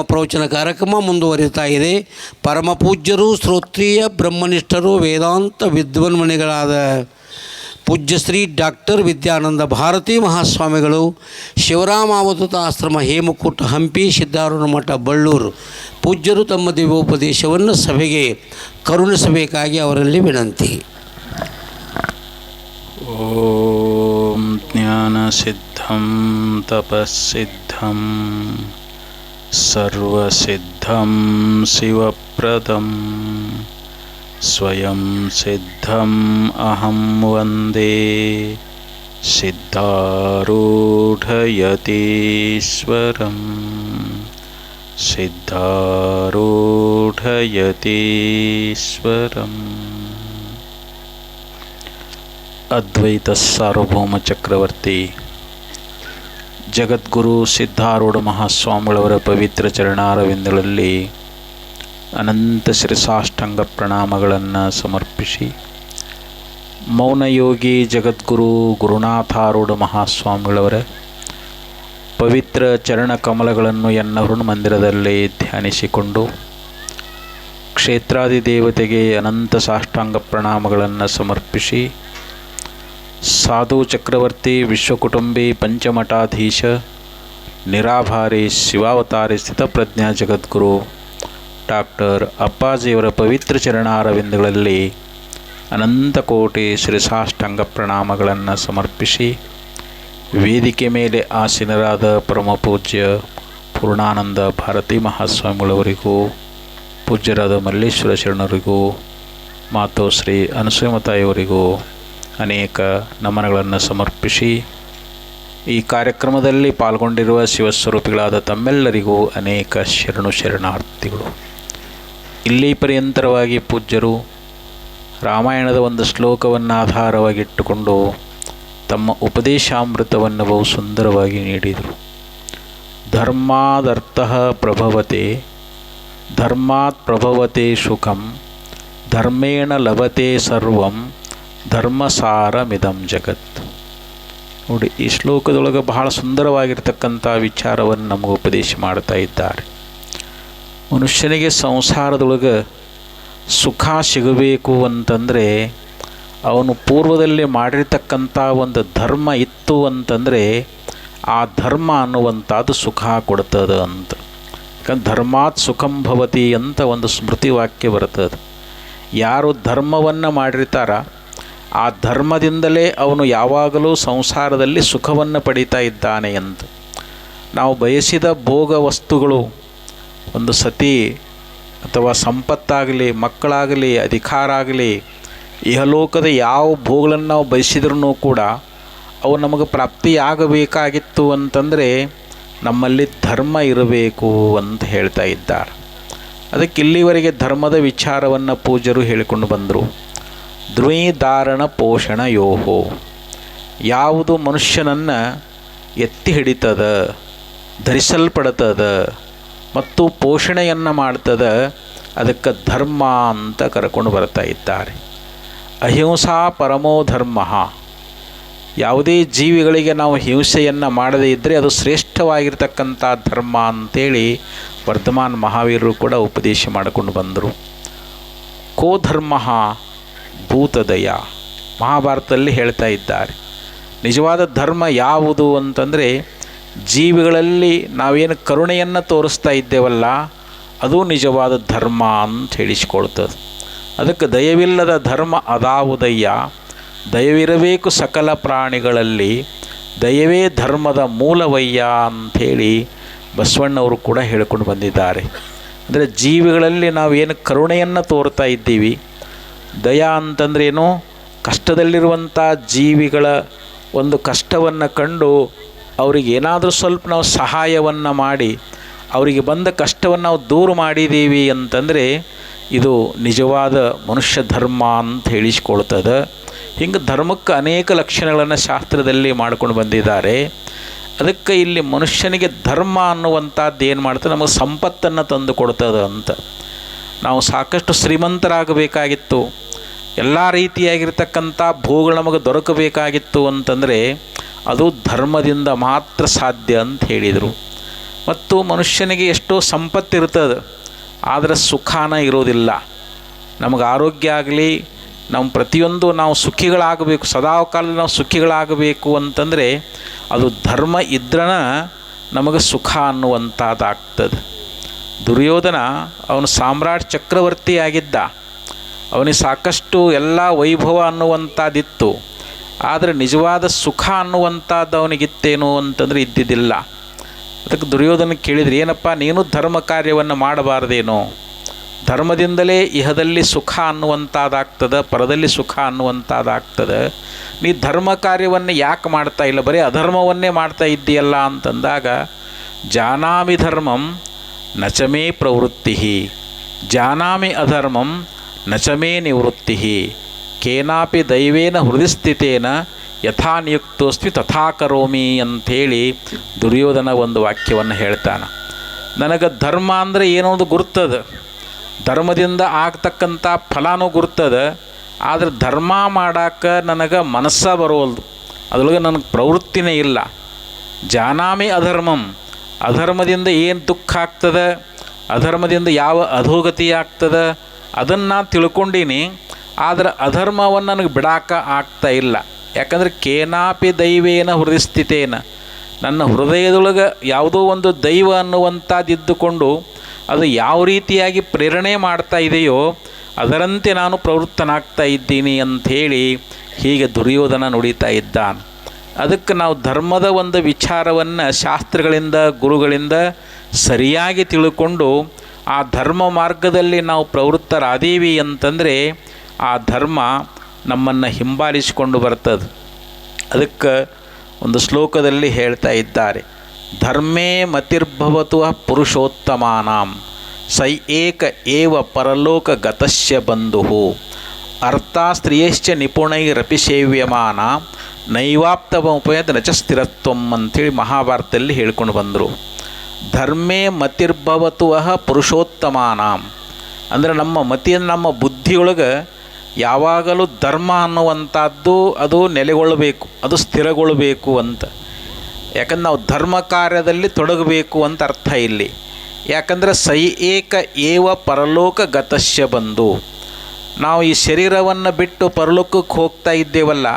ಪ್ರವಚನ ಕಾರ್ಯಕ್ರಮ ಮುಂದುವರಿತಾ ಇದೆ. ಪರಮ ಪೂಜ್ಯರು, ಶ್ರೋತ್ರಿಯ ಬ್ರಹ್ಮನಿಷ್ಠರು, ವೇದಾಂತ ವಿದ್ವಾನ್ಮಣಿಗಳಾದ ಪೂಜ್ಯಶ್ರೀ ಡಾಕ್ಟರ್ ವಿದ್ಯಾನಂದ ಭಾರತೀ ಮಹಾಸ್ವಾಮಿಗಳು, ಶಿವರಾಮಾವಧೂತ ಆಶ್ರಮ, ಹೇಮಕೂಟ, ಹಂಪಿ, ಸಿದ್ಧಾರೂಢ ಮಠ, ಬಳ್ಳೂರು ಪೂಜ್ಯರು ತಮ್ಮ ದಿವ್ಯೋಪದೇಶವನ್ನು ಸಭೆಗೆ ಕರುಣಿಸಬೇಕಾಗಿ ಅವರಲ್ಲಿ ವಿನಂತಿ. ಓಂ ಜ್ಞಾನಸಿದ್ಧಂ ತಪಸ್ಸಿದ್ಧಂ ಸರ್ವಸಿದ್ಧಂ ಶಿವಪ್ರದಂ ಸ್ವಯಂ ಸಿದ್ಧಂ ಅಹಂ ವಂದೇ ಸಿದ್ಧಾರೂಢಯತೀಶ್ವರಂ ಸಿದ್ಧಾರೂಢಯತೀಶ್ವರಂ. ಅದ್ವೈತ ಸಾರ್ವಭೌಮ ಚಕ್ರವರ್ತಿ ಜಗದ್ಗುರು ಸಿದ್ಧಾರೂಢ ಮಹಾಸ್ವಾಮಿಗಳವರ ಪವಿತ್ರ ಚರಣಾರವಿಂದಗಳಲ್ಲಿ ಅನಂತ ಶಿರಸಾಷ್ಟಾಂಗ ಪ್ರಣಾಮಗಳನ್ನು ಸಮರ್ಪಿಸಿ, ಮೌನಯೋಗಿ ಜಗದ್ಗುರು ಗುರುನಾಥಾರೂಢ ಮಹಾಸ್ವಾಮಿಗಳವರ ಪವಿತ್ರ ಚರಣ ಕಮಲಗಳನ್ನು ಎನ್ನವೃಣ ಮಂದಿರದಲ್ಲಿ ಧ್ಯಾನಿಸಿಕೊಂಡು, ಕ್ಷೇತ್ರಾದಿ ದೇವತೆಗೆ ಅನಂತ ಸಾಷ್ಟಾಂಗ ಪ್ರಣಾಮಗಳನ್ನು ಸಮರ್ಪಿಸಿ, ಸಾಧು ಚಕ್ರವರ್ತಿ ವಿಶ್ವಕುಟುಂಬಿ ಪಂಚಮಠಾಧೀಶ ನಿರಾಭಾರಿ ಶಿವಾವತಾರಿ ಸ್ಥಿತಪ್ರಜ್ಞಾ ಜಗದ್ಗುರು ಡಾಕ್ಟರ್ ಅಪ್ಪಾಜಿಯವರ ಪವಿತ್ರ ಚರಣಾರವಿಂದಗಳಲ್ಲಿ ಅನಂತ ಕೋಟಿ ಶಿರಸಾಷ್ಟಾಂಗ ಪ್ರಣಾಮಗಳನ್ನು ಸಮರ್ಪಿಸಿ, ವೇದಿಕೆ ಮೇಲೆ ಆಸೀನರಾದ ಪರಮ ಪೂಜ್ಯ ಪೂರ್ಣಾನಂದ ಭಾರತೀ ಮಹಾಸ್ವಾಮಿಗಳವರಿಗೂ, ಪೂಜ್ಯರಾದ ಮಲ್ಲೇಶ್ವರ ಶರಣರಿಗೂ, ಮಾತು ಶ್ರೀ ಅನಸೂಯಮತಾಯಿಯವರಿಗೂ ಅನೇಕ ನಮನಗಳನ್ನು ಸಮರ್ಪಿಸಿ, ಈ ಕಾರ್ಯಕ್ರಮದಲ್ಲಿ ಪಾಲ್ಗೊಂಡಿರುವ ಶಿವಸ್ವರೂಪಿಗಳಾದ ತಮ್ಮೆಲ್ಲರಿಗೂ ಅನೇಕ ಶರಣಾರ್ಥಿಗಳು. ಇಲ್ಲಿ ಪರ್ಯಂತರವಾಗಿ ಪೂಜ್ಯರು ರಾಮಾಯಣದ ಒಂದು ಶ್ಲೋಕವನ್ನು ಆಧಾರವಾಗಿಟ್ಟುಕೊಂಡು ತಮ್ಮ ಉಪದೇಶಾಮೃತವನ್ನು ಬಹು ಸುಂದರವಾಗಿ ನೀಡಿದರು. ಧರ್ಮಾದರ್ಥಃ ಪ್ರಭವತೆ, ಧರ್ಮಾತ್ ಪ್ರಭವತೆ ಸುಖಂ, ಧರ್ಮೇಣ ಲಭತೆ ಸರ್ವಂ, ಧರ್ಮಸಾರಮಿದಂ ಜಗತ್. ನೋಡಿ, ಈ ಶ್ಲೋಕದೊಳಗೆ ಬಹಳ ಸುಂದರವಾಗಿರ್ತಕ್ಕಂಥ ವಿಚಾರವನ್ನು ನಮಗೆ ಉಪದೇಶ ಮಾಡ್ತಾ ಇದ್ದಾರೆ. ಮನುಷ್ಯನಿಗೆ ಸಂಸಾರದೊಳಗೆ ಸುಖ ಸಿಗಬೇಕು ಅಂತಂದರೆ ಅವನು ಪೂರ್ವದಲ್ಲಿ ಮಾಡಿರ್ತಕ್ಕಂಥ ಒಂದು ಧರ್ಮ ಇತ್ತು ಅಂತಂದರೆ ಆ ಧರ್ಮ ಅನ್ನುವಂಥದ್ದು ಸುಖ ಕೊಡ್ತದೆ ಅಂತ. ಯಾಕಂದ್ರೆ ಧರ್ಮಾತ್ ಸುಖಂ ಭವತಿ ಅಂತ ಒಂದು ಸ್ಮೃತಿ ವಾಕ್ಯ ಬರ್ತದೆ. ಯಾರು ಧರ್ಮವನ್ನು ಮಾಡಿರ್ತಾರ ಆ ಧರ್ಮದಿಂದಲೇ ಅವನು ಯಾವಾಗಲೂ ಸಂಸಾರದಲ್ಲಿ ಸುಖವನ್ನು ಪಡೀತಾ ಇದ್ದಾನೆ ಅಂತ. ನಾವು ಬಯಸಿದ ಭೋಗ ವಸ್ತುಗಳು, ಒಂದು ಸತಿ ಅಥವಾ ಸಂಪತ್ತಾಗಲಿ, ಮಕ್ಕಳಾಗಲಿ, ಅಧಿಕಾರ ಆಗಲಿ, ಇಹಲೋಕದ ಯಾವ ಭೋಗಗಳನ್ನು ನಾವು ಬಯಸಿದ್ರೂ ಕೂಡ ಅವು ನಮಗೆ ಪ್ರಾಪ್ತಿಯಾಗಬೇಕಾಗಿತ್ತು ಅಂತಂದರೆ ನಮ್ಮಲ್ಲಿ ಧರ್ಮ ಇರಬೇಕು ಅಂತ ಹೇಳ್ತಾ ಇದ್ದಾರೆ. ಅದಕ್ಕೆ ಇಲ್ಲಿವರೆಗೆ ಧರ್ಮದ ವಿಚಾರವನ್ನು ಪೂಜ್ಯರು ಹೇಳಿಕೊಂಡು ಬಂದರು. ದ್ವಿಧಾರಣ ಪೋಷಣ ಯೋಹೋ, ಯಾವುದು ಮನುಷ್ಯನನ್ನು ಎತ್ತಿ ಹಿಡಿತದ, ಧರಿಸಲ್ಪಡ್ತದ ಮತ್ತು ಪೋಷಣೆಯನ್ನು ಮಾಡ್ತದ, ಅದಕ್ಕೆ ಧರ್ಮ ಅಂತ ಕರ್ಕೊಂಡು ಬರ್ತಾ ಇದ್ದಾರೆ. ಅಹಿಂಸಾ ಪರಮೋ ಧರ್ಮ, ಯಾವುದೇ ಜೀವಿಗಳಿಗೆ ನಾವು ಹಿಂಸೆಯನ್ನು ಮಾಡದೇ ಇದ್ದರೆ ಅದು ಶ್ರೇಷ್ಠವಾಗಿರ್ತಕ್ಕಂಥ ಧರ್ಮ ಅಂತೇಳಿ ವರ್ಧಮಾನ ಮಹಾವೀರರು ಕೂಡ ಉಪದೇಶ ಮಾಡಿಕೊಂಡು ಬಂದರು. ಕೋ ಧರ್ಮ ಭೂತದಯ, ಮಹಾಭಾರತದಲ್ಲಿ ಹೇಳ್ತಾ ಇದ್ದಾರೆ. ನಿಜವಾದ ಧರ್ಮ ಯಾವುದು ಅಂತಂದರೆ ಜೀವಿಗಳಲ್ಲಿ ನಾವೇನು ಕರುಣೆಯನ್ನು ತೋರಿಸ್ತಾ ಇದ್ದೇವಲ್ಲ ಅದು ನಿಜವಾದ ಧರ್ಮ ಅಂತ ಹೇಳಿಸ್ಕೊಳ್ತದೆ. ಅದಕ್ಕೆ ದಯವಿಲ್ಲದ ಧರ್ಮ ಅದಾವುದಯ್ಯ, ದಯವಿರಬೇಕು ಸಕಲ ಪ್ರಾಣಿಗಳಲ್ಲಿ, ದಯವೇ ಧರ್ಮದ ಮೂಲವಯ್ಯ ಅಂಥೇಳಿ ಬಸವಣ್ಣವರು ಕೂಡ ಹೇಳಿಕೊಂಡು ಬಂದಿದ್ದಾರೆ. ಅಂದರೆ ಜೀವಿಗಳಲ್ಲಿ ನಾವೇನು ಕರುಣೆಯನ್ನು ತೋರ್ತಾ ಇದ್ದೀವಿ, ದಯಾ ಅಂತಂದ್ರೇನು, ಕಷ್ಟದಲ್ಲಿರುವಂಥ ಜೀವಿಗಳ ಒಂದು ಕಷ್ಟವನ್ನು ಕಂಡು ಅವರಿಗೆ ಏನಾದರೂ ಸ್ವಲ್ಪ ನಾವು ಸಹಾಯವನ್ನು ಮಾಡಿ ಅವರಿಗೆ ಬಂದ ಕಷ್ಟವನ್ನು ನಾವು ದೂರ ಮಾಡಿದ್ದೀವಿ ಅಂತಂದರೆ ಇದು ನಿಜವಾದ ಮನುಷ್ಯ ಧರ್ಮ ಅಂತ ಹೇಳಿಸ್ಕೊಳ್ತದೆ. ಹಿಂಗೆ ಧರ್ಮಕ್ಕೆ ಅನೇಕ ಲಕ್ಷಣಗಳನ್ನು ಶಾಸ್ತ್ರದಲ್ಲಿ ಮಾಡ್ಕೊಂಡು ಬಂದಿದ್ದಾರೆ. ಅದಕ್ಕೆ ಇಲ್ಲಿ ಮನುಷ್ಯನಿಗೆ ಧರ್ಮ ಅನ್ನುವಂಥದ್ದು ಏನು ಮಾಡ್ತದೆ, ನಮಗೆ ಸಂಪತ್ತನ್ನು ತಂದು ಕೊಡ್ತದೆ ಅಂತ. ನಾವು ಸಾಕಷ್ಟು ಶ್ರೀಮಂತರಾಗಬೇಕಾಗಿತ್ತು, ಎಲ್ಲ ರೀತಿಯಾಗಿರ್ತಕ್ಕಂಥ ಭೋಗಗಳು ನಮಗೆ ದೊರಕಬೇಕಾಗಿತ್ತು ಅಂತಂದರೆ ಅದು ಧರ್ಮದಿಂದ ಮಾತ್ರ ಸಾಧ್ಯ ಅಂತ ಹೇಳಿದರು. ಮತ್ತು ಮನುಷ್ಯನಿಗೆ ಎಷ್ಟೋ ಸಂಪತ್ತಿರ್ತದೆ, ಆದರೆ ಸುಖಾನ ಇರೋದಿಲ್ಲ. ನಮಗೆ ಆರೋಗ್ಯ ಆಗಲಿ, ನಮ್ಮ ಪ್ರತಿಯೊಂದು ನಾವು ಸುಖಿಗಳಾಗಬೇಕು, ಸದಾಕಾಲ ನಾವು ಸುಖಿಗಳಾಗಬೇಕು ಅಂತಂದರೆ ಅದು ಧರ್ಮ ಇದ್ರನ ನಮಗೆ ಸುಖ ಅನ್ನುವಂಥದ್ದಾಗ್ತದೆ. ದುರ್ಯೋಧನ ಅವನು ಸಾಮ್ರಾಟ್ ಚಕ್ರವರ್ತಿ ಆಗಿದ್ದ, ಅವನಿಗೆ ಸಾಕಷ್ಟು ಎಲ್ಲ ವೈಭವ ಅನ್ನುವಂಥದ್ದಿತ್ತು, ಆದರೆ ನಿಜವಾದ ಸುಖ ಅನ್ನುವಂಥದ್ದು ಅವನಿಗಿತ್ತೇನು ಅಂತಂದರೆ ಇದ್ದಿದ್ದಿಲ್ಲ. ಅದಕ್ಕೆ ದುರ್ಯೋಧನ ಕೇಳಿದರೆ, ಏನಪ್ಪ ನೀನು ಧರ್ಮ ಕಾರ್ಯವನ್ನು ಮಾಡಬಾರ್ದೇನೋ? ಧರ್ಮದಿಂದಲೇ ಇಹದಲ್ಲಿ ಸುಖ ಅನ್ನುವಂಥದ್ದಾಗ್ತದೆ, ಪರದಲ್ಲಿ ಸುಖ ಅನ್ನುವಂಥದ್ದಾಗ್ತದೆ. ನೀ ಧರ್ಮ ಕಾರ್ಯವನ್ನು ಯಾಕೆ ಮಾಡ್ತಾ ಇಲ್ಲ, ಬರೀ ಅಧರ್ಮವನ್ನೇ ಮಾಡ್ತಾ ಇದ್ದೀಯಲ್ಲ ಅಂತಂದಾಗ, ಜಾನಾಮಿ ಧರ್ಮಂ ನಚಮೇ ಪ್ರವೃತ್ತಿ, ಜಾನಾಮಿ ಅಧರ್ಮಂ ನಚಮೇ ನಿವೃತ್ತಿ, ಕೇನಾಪಿ ದೈವೇನ ಹೃದಯಸ್ಥಿತೇನ ಯಥಾ ನಿಯುಕ್ತೋಸ್ತಿ ತಥಾ ಕರೋಮಿ ಅಂಥೇಳಿ ದುರ್ಯೋಧನ ಒಂದು ವಾಕ್ಯವನ್ನು ಹೇಳ್ತಾನೆ. ನನಗೆ ಧರ್ಮ ಅಂದರೆ ಏನೊಂದು ಗುರ್ತದ, ಧರ್ಮದಿಂದ ಆಗ್ತಕ್ಕಂಥ ಫಲಾನೂ ಗುರ್ತದ, ಆದರೆ ಧರ್ಮ ಮಾಡೋಕ್ಕೆ ನನಗೆ ಮನಸ್ಸ ಬರೋಲ್ದು, ಅದರೊಳಗೆ ನನಗೆ ಪ್ರವೃತ್ತಿನೇ ಇಲ್ಲ. ಜಾನಾಮಿ ಅಧರ್ಮಂ, ಅಧರ್ಮದಿಂದ ಏನು ದುಃಖ ಆಗ್ತದೆ, ಅಧರ್ಮದಿಂದ ಯಾವ ಅಧೋಗತಿ ಆಗ್ತದೆ ಅದನ್ನು ತಿಳ್ಕೊಂಡೀನಿ, ಆದರೆ ಅಧರ್ಮವನ್ನು ನನಗೆ ಬಿಡಾಕ ಆಗ್ತಾ ಇಲ್ಲ. ಯಾಕಂದರೆ ಕೇನಾಪಿ ದೈವೇನ ಹೃದಯಸ್ಥಿತೇನ, ನನ್ನ ಹೃದಯದೊಳಗೆ ಯಾವುದೋ ಒಂದು ದೈವ ಅನ್ನುವಂಥದ್ದು ಇದ್ದುಕೊಂಡು ಅದು ಯಾವ ರೀತಿಯಾಗಿ ಪ್ರೇರಣೆ ಮಾಡ್ತಾ ಇದೆಯೋ ಅದರಂತೆ ನಾನು ಪ್ರವೃತ್ತನಾಗ್ತಾ ಇದ್ದೀನಿ ಅಂಥೇಳಿ ಹೀಗೆ ದುರ್ಯೋಧನ ನುಡಿತಾ ಇದ್ದಾನೆ. ಅದಕ್ಕೆ ನಾವು ಧರ್ಮದ ಒಂದು ವಿಚಾರವನ್ನು ಶಾಸ್ತ್ರಗಳಿಂದ ಗುರುಗಳಿಂದ ಸರಿಯಾಗಿ ತಿಳ್ಕೊಂಡು ಆ ಧರ್ಮ ಮಾರ್ಗದಲ್ಲಿ ನಾವು ಪ್ರವೃತ್ತರಾದೀವಿ ಅಂತಂದರೆ ಆ ಧರ್ಮ ನಮ್ಮನ್ನು ಹಿಂಬಾಲಿಸಿಕೊಂಡು ಬರ್ತದೆ. ಅದಕ್ಕೆ ಒಂದು ಶ್ಲೋಕದಲ್ಲಿ ಹೇಳ್ತಾ ಇದ್ದಾರೆ, ಧರ್ಮೇ ಮತಿರ್ಭವತು ಪುರುಷೋತ್ತಮಾನಾಂ ಸೈ ಏಕ ಏವ ಪರಲೋಕ ಗತಸ್ಯ ಬಂಧು ಅರ್ಥ ಸ್ತ್ರೀಯಶ್ಚ ನಿಪುಣೈರಪಿ ಸೇವ್ಯಮಾನ ನೈವಾಪ್ತಮುಪಯತ್ ನಚ ಸ್ಥಿರತ್ವಂ ಅಂಥೇಳಿ ಮಹಾಭಾರತದಲ್ಲಿ ಹೇಳ್ಕೊಂಡು ಬಂದರು. ಧರ್ಮೇ ಮತಿರ್ಭವತು ಪುರುಷೋತ್ತಮಾನಾಂ ಅಂದರೆ ನಮ್ಮ ಮತಿಯನ್ನು ನಮ್ಮ ಬುದ್ಧಿಯೊಳಗೆ ಯಾವಾಗಲೂ ಧರ್ಮ ಅನ್ನುವಂಥದ್ದು ಅದು ನೆಲೆಗೊಳ್ಳಬೇಕು, ಅದು ಸ್ಥಿರಗೊಳ್ಳಬೇಕು ಅಂತ. ಯಾಕಂದ್ರೆ ನಾವು ಧರ್ಮ ಕಾರ್ಯದಲ್ಲಿ ತೊಡಗಬೇಕು ಅಂತ ಅರ್ಥ ಇಲ್ಲಿ. ಯಾಕಂದರೆ ಸೈ ಏಕ ಏವ ಪರಲೋಕ ಗತಸ್ಯ ಬಂಧು, ನಾವು ಈ ಶರೀರವನ್ನು ಬಿಟ್ಟು ಪರಲೋಕಕ್ಕೆ ಹೋಗ್ತಾ ಇದ್ದೇವಲ್ಲ,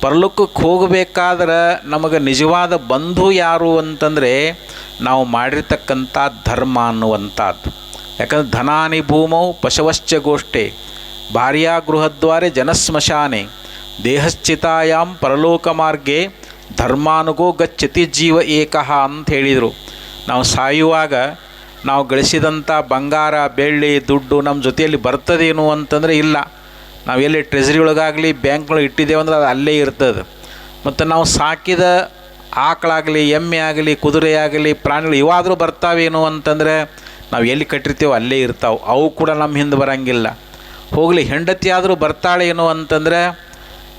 ಪರಲೋಕಕ್ಕೆ ಹೋಗಬೇಕಾದ್ರೆ ನಮಗೆ ನಿಜವಾದ ಬಂಧು ಯಾರು ಅಂತಂದರೆ ನಾವು ಮಾಡಿರ್ತಕ್ಕಂಥ ಧರ್ಮ ಅನ್ನುವಂಥದ್ದು. ಯಾಕಂದರೆ ಧನಾನಿ ಭೂಮೌ ಪಶವಶ್ಚ ಗೋಷ್ಠೆ ಭಾರ್ಯಾ ಗೃಹದ್ವಾರೆ ಜನಸ್ಮಶಾನೆ ದೇಹಶ್ಚಿತಾಯಾಂ ಪರಲೋಕ ಮಾರ್ಗೆ ಧರ್ಮಾನುಗೋ ಗಚ್ಚತಿ ಜೀವ ಏಕಃ ಅಂತ ಹೇಳಿದರು. ನಾವು ಸಾಯುವಾಗ ನಾವು ಗಳಿಸಿದಂಥ ಬಂಗಾರ ಬೆಳ್ಳಿ ದುಡ್ಡು ನಮ್ಮ ಜೊತೆಯಲ್ಲಿ ಬರ್ತದೇನು ಅಂತಂದರೆ ಇಲ್ಲ. ನಾವು ಎಲ್ಲಿ ಟ್ರೆಜರಿ ಒಳಗಾಗಲಿ ಬ್ಯಾಂಕ್ನೊಳಗೆ ಇಟ್ಟಿದ್ದೇವೆ ಅಂದ್ರೆ ಅದು ಅಲ್ಲೇ ಇರ್ತದೆ. ಮತ್ತು ನಾವು ಸಾಕಿದ ಆಕಳಾಗಲಿ ಎಮ್ಮೆ ಆಗಲಿ ಕುದುರೆ ಆಗಲಿ ಪ್ರಾಣಿಗಳು ಇವಾದರೂ ಬರ್ತಾವೇನು ಅಂತಂದರೆ ನಾವು ಎಲ್ಲಿ ಕಟ್ಟಿರ್ತೀವೋ ಅಲ್ಲೇ ಇರ್ತಾವೆ, ಅವು ಕೂಡ ನಮ್ಮ ಹಿಂದೆ ಬರೋಂಗಿಲ್ಲ. ಹೋಗಲಿ ಹೆಂಡತಿ ಆದರೂ ಬರ್ತಾಳೇನು ಅಂತಂದರೆ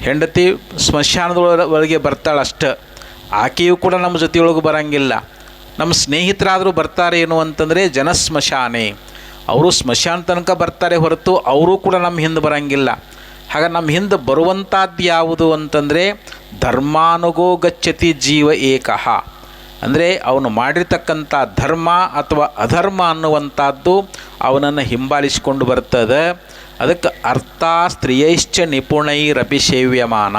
ಹೆಂಡತಿ ಸ್ಮಶಾನದೊಳಗೆ ಬರ್ತಾಳೆ ಅಷ್ಟೆ, ಆಕೆಯೂ ಕೂಡ ನಮ್ಮ ಜೊತೆಯೊಳಗೆ ಬರೋಂಗಿಲ್ಲ. ನಮ್ಮ ಸ್ನೇಹಿತರಾದರೂ ಬರ್ತಾರೇನು ಅಂತಂದರೆ ಜನಸ್ಮಶಾನೆ, ಅವರು ಸ್ಮಶಾನ ತನಕ ಬರ್ತಾರೆ ಹೊರತು ಅವರೂ ಕೂಡ ನಮ್ಮ ಹಿಂದೆ ಬರೋಂಗಿಲ್ಲ. ಹಾಗೆ ನಮ್ಮ ಹಿಂದೆ ಬರುವಂಥದ್ದು ಯಾವುದು ಅಂತಂದರೆ ಧರ್ಮಾನುಗೋ ಗಚ್ಚತಿ ಜೀವ ಏಕಃ, ಅಂದರೆ ಅವನು ಮಾಡಿರ್ತಕ್ಕಂಥ ಧರ್ಮ ಅಥವಾ ಅಧರ್ಮ ಅನ್ನುವಂಥದ್ದು ಅವನನ್ನು ಹಿಂಬಾಲಿಸಿಕೊಂಡು ಬರ್ತದೆ. ಅದಕ್ಕೆ ಅರ್ಥ ಸ್ತ್ರೀಯಶ್ಚ ನಿಪುಣೈರಪಿ ಸೇವ್ಯಮಾನ,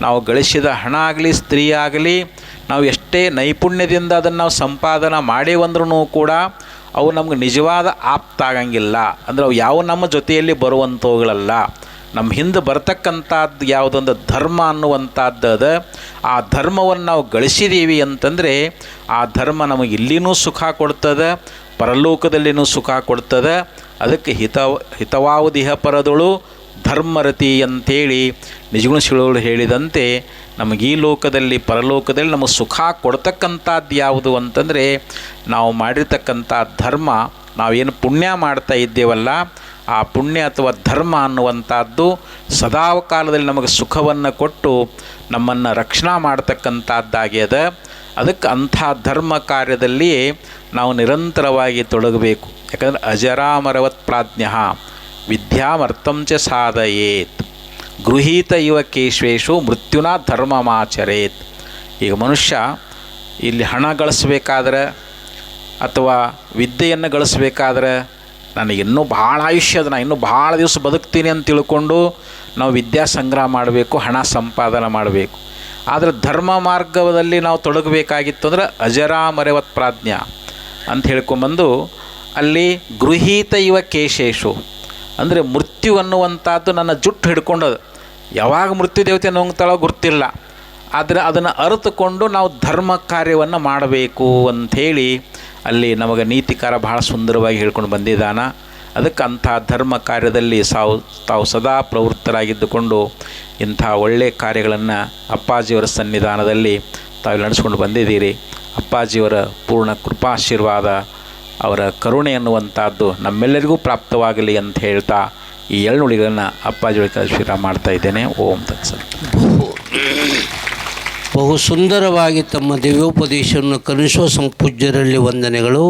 ನಾವು ಗಳಿಸಿದ ಹಣ ಆಗಲಿ ಸ್ತ್ರೀ ಆಗಲಿ ನಾವು ಎಷ್ಟೇ ನೈಪುಣ್ಯದಿಂದ ಅದನ್ನು ನಾವು ಸಂಪಾದನೆ ಮಾಡೇವಂದ್ರೂ ಕೂಡ ಅವು ನಮ್ಗೆ ನಿಜವಾದ ಆಪ್ತ ಆಗಂಗಿಲ್ಲ. ಅಂದರೆ ಅವು ಯಾವ ನಮ್ಮ ಜೊತೆಯಲ್ಲಿ ಬರುವಂಥವುಗಳಲ್ಲ. ನಮ್ಮ ಹಿಂದೆ ಬರ್ತಕ್ಕಂಥದ್ದು ಯಾವುದೊಂದು ಧರ್ಮ ಅನ್ನುವಂಥದ್ದು ಅದ, ಆ ಧರ್ಮವನ್ನು ನಾವು ಗಳಿಸಿದ್ದೀವಿ ಅಂತಂದರೆ ಆ ಧರ್ಮ ನಮಗೆ ಇಲ್ಲಿನೂ ಸುಖ ಕೊಡ್ತದೆ, ಪರಲೋಕದಲ್ಲಿನೂ ಸುಖ ಕೊಡ್ತದೆ. ಅದಕ್ಕೆ ಹಿತವಾವುದಿಹ ಪರದೊಳು ಧರ್ಮರತಿ ಅಂಥೇಳಿ ನಿಜಗುಣಶೀಲಗಳು ಹೇಳಿದಂತೆ ನಮಗೆ ಈ ಲೋಕದಲ್ಲಿ ಪರಲೋಕದಲ್ಲಿ ನಮಗೆ ಸುಖ ಕೊಡ್ತಕ್ಕಂಥದ್ದು ಯಾವುದು ಅಂತಂದರೆ ನಾವು ಮಾಡಿರ್ತಕ್ಕಂಥ ಧರ್ಮ, ನಾವೇನು ಪುಣ್ಯ ಮಾಡ್ತಾ ಇದ್ದೇವಲ್ಲ ಆ ಪುಣ್ಯ ಅಥವಾ ಧರ್ಮ ಅನ್ನುವಂಥದ್ದು ಸದಾ ಕಾಲದಲ್ಲಿ ನಮಗೆ ಸುಖವನ್ನು ಕೊಟ್ಟು ನಮ್ಮನ್ನು ರಕ್ಷಣಾ ಮಾಡ್ತಕ್ಕಂಥದ್ದಾಗ್ಯದ. ಅದಕ್ಕೆ ಅಂಥ ಧರ್ಮ ಕಾರ್ಯದಲ್ಲಿ ನಾವು ನಿರಂತರವಾಗಿ ತೊಡಗಬೇಕು. ಯಾಕಂದರೆ ಅಜರಾಮರವತ್ ಪ್ರಾಜ್ಞ ವಿದ್ಯಾಮರ್ಥಂಚ ಸಾಧಯೇತ್ ಗೃಹೀತ ಇವ ಕೇಶ್ವೇಶು ಮೃತ್ಯುನಾ ಧರ್ಮಮಾಚರೇತ್. ಈಗ ಮನುಷ್ಯ ಇಲ್ಲಿ ಹಣ ಗಳಿಸ್ಬೇಕಾದ್ರೆ ಅಥವಾ ವಿದ್ಯೆಯನ್ನು ಗಳಿಸ್ಬೇಕಾದ್ರೆ ನನಗೆ ಇನ್ನೂ ಭಾಳ ಆಯುಷ್ಯ ಅದ, ನಾನು ಇನ್ನೂ ಭಾಳ ದಿವಸ ಬದುಕ್ತೀನಿ ಅಂತ ತಿಳ್ಕೊಂಡು ನಾವು ವಿದ್ಯಾ ಸಂಗ್ರಹ ಮಾಡಬೇಕು, ಹಣ ಸಂಪಾದನೆ ಮಾಡಬೇಕು. ಆದರೆ ಧರ್ಮ ಮಾರ್ಗದಲ್ಲಿ ನಾವು ತೊಡಗಬೇಕಾಗಿತ್ತು ಅಂದರೆ ಅಜರಾಮರವತ್ ಪ್ರಾಜ್ಞ ಅಂತ ಹೇಳ್ಕೊಂಬಂದು ಅಲ್ಲಿ ಗೃಹೀತ ಇವ ಕೇಶೇಶು ಅಂದರೆ ಮೃತ್ಯು ಅನ್ನುವಂಥದ್ದು ನನ್ನ ಜುಟ್ಟು ಹಿಡ್ಕೊಂಡದು. ಯಾವಾಗ ಮೃತ್ಯು ದೇವತೆ ನುಂಗ್ತಾಳೋ ಗೊತ್ತಿಲ್ಲ, ಆದರೆ ಅದನ್ನು ಅರಿತುಕೊಂಡು ನಾವು ಧರ್ಮ ಕಾರ್ಯವನ್ನು ಮಾಡಬೇಕು ಅಂಥೇಳಿ ಅಲ್ಲಿ ನಮಗೆ ನೀತಿಕಾರ ಭಾಳ ಸುಂದರವಾಗಿ ಹೇಳ್ಕೊಂಡು ಬಂದಿದ್ದಾನ. ಅದಕ್ಕೆ ಅಂಥ ಧರ್ಮ ಕಾರ್ಯದಲ್ಲಿ ತಾವು ಸದಾ ಪ್ರವೃತ್ತರಾಗಿದ್ದುಕೊಂಡು ಇಂಥ ಒಳ್ಳೆಯ ಕಾರ್ಯಗಳನ್ನು ಅಪ್ಪಾಜಿಯವರ ಸನ್ನಿಧಾನದಲ್ಲಿ ತಾವು ನಡೆಸ್ಕೊಂಡು ಬಂದಿದ್ದೀರಿ. ಅಪ್ಪಾಜಿಯವರ ಪೂರ್ಣ ಕೃಪಾಶೀರ್ವಾದ, ಅವರ ಕರುಣೆ ಅನ್ನುವಂಥದ್ದು ನಮ್ಮೆಲ್ಲರಿಗೂ ಪ್ರಾಪ್ತವಾಗಲಿ ಅಂತ ಹೇಳ್ತಾ ಈ ಎಳ್ನುಡಿಗಳನ್ನು ಅಪ್ಪಾಜಿಯವರಿಗೆ ಶ್ರೀರಾಮ ಮಾಡ್ತಾ ಇದ್ದೇನೆ. ಓಂ ತತ್ಸತ್. ಬಹು ಸುಂದರವಾಗಿ ತಮ್ಮ ದಿವ್ಯೋಪದೇಶವನ್ನು ಕಲಿಸುವ ಸಂಪೂಜ್ಯರಲ್ಲಿ ವಂದನೆಗಳು.